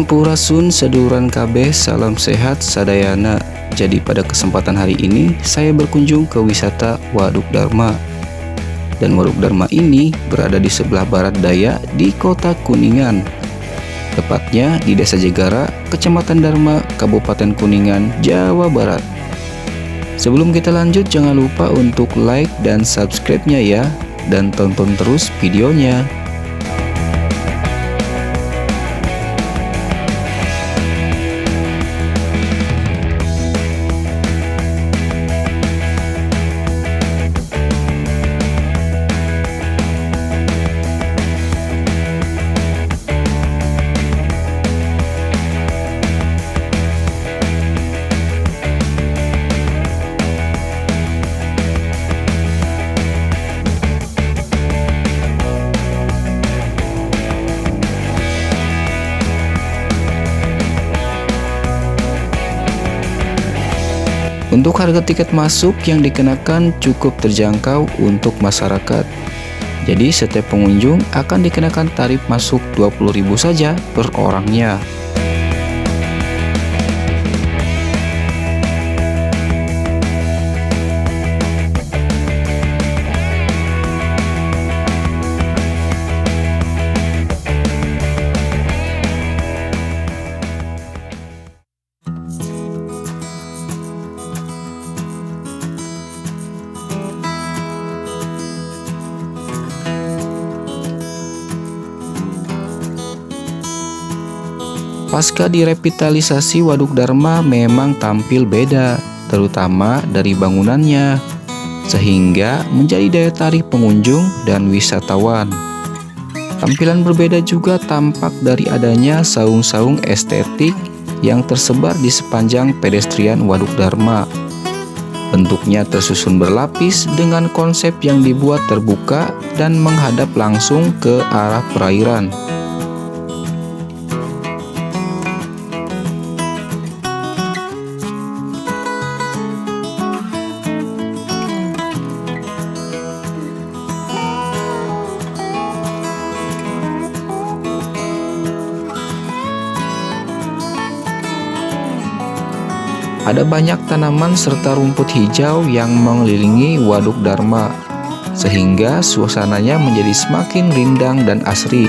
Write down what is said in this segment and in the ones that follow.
Sampurasun seduluran kabeh, salam sehat sadayana. Jadi pada kesempatan hari ini saya berkunjung ke wisata Waduk Dharma. Dan Waduk Dharma ini berada di sebelah barat daya di kota Kuningan. Tepatnya di Desa Jegara, Kecamatan Dharma, Kabupaten Kuningan, Jawa Barat. Sebelum kita lanjut, jangan lupa untuk like dan subscribe-nya ya. Dan tonton terus videonya. Untuk harga tiket masuk yang dikenakan cukup terjangkau untuk masyarakat. Jadi setiap pengunjung akan dikenakan tarif masuk 20.000 saja per orangnya. Pasca direvitalisasi, Waduk Dharma memang tampil beda, terutama dari bangunannya, sehingga menjadi daya tarik pengunjung dan wisatawan. Tampilan berbeda juga tampak dari adanya saung-saung estetik yang tersebar di sepanjang pedestrian Waduk Dharma. Bentuknya tersusun berlapis dengan konsep yang dibuat terbuka dan menghadap langsung ke arah perairan. Ada banyak tanaman serta rumput hijau yang mengelilingi Waduk Dharma, sehingga suasananya menjadi semakin rindang dan asri.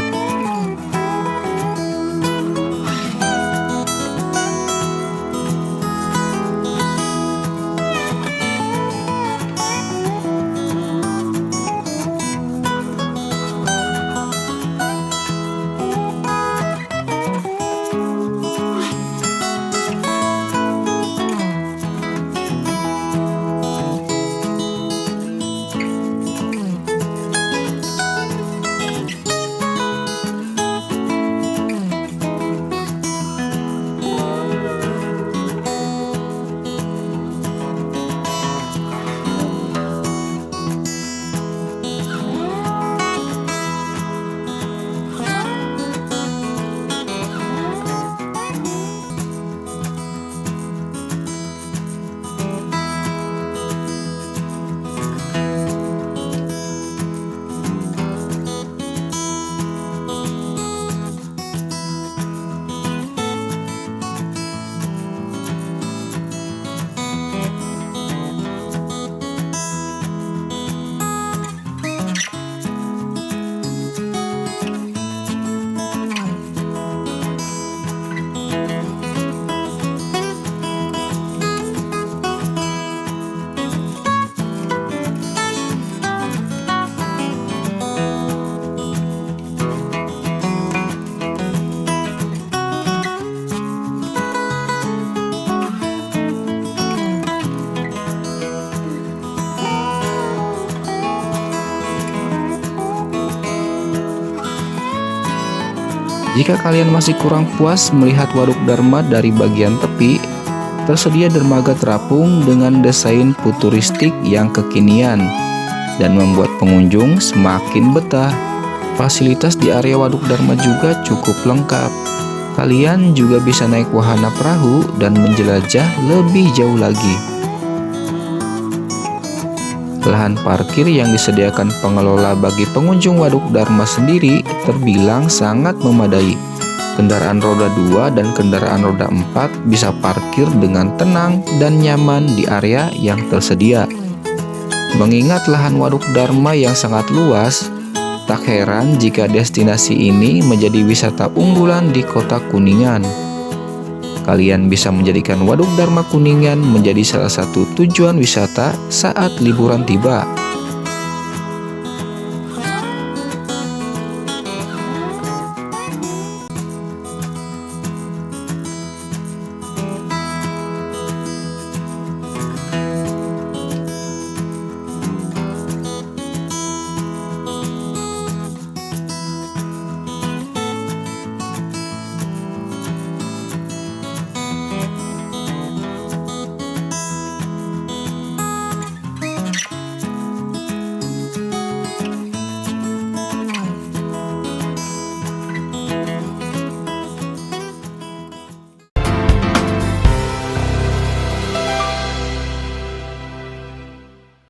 Jika kalian masih kurang puas melihat Waduk Dharma dari bagian tepi, tersedia dermaga terapung dengan desain futuristik yang kekinian dan membuat pengunjung semakin betah. Fasilitas di area Waduk Dharma juga cukup lengkap. Kalian juga bisa naik wahana perahu dan menjelajah lebih jauh lagi. Lahan parkir yang disediakan pengelola bagi pengunjung Waduk Dharma sendiri terbilang sangat memadai. kendaraan roda 2 dan kendaraan roda 4 bisa parkir dengan tenang dan nyaman di area yang tersedia. Mengingat lahan Waduk Dharma yang sangat luas, tak heran jika destinasi ini menjadi wisata unggulan di Kota Kuningan. Kalian bisa menjadikan Waduk Dharma Kuningan menjadi salah satu tujuan wisata saat liburan tiba.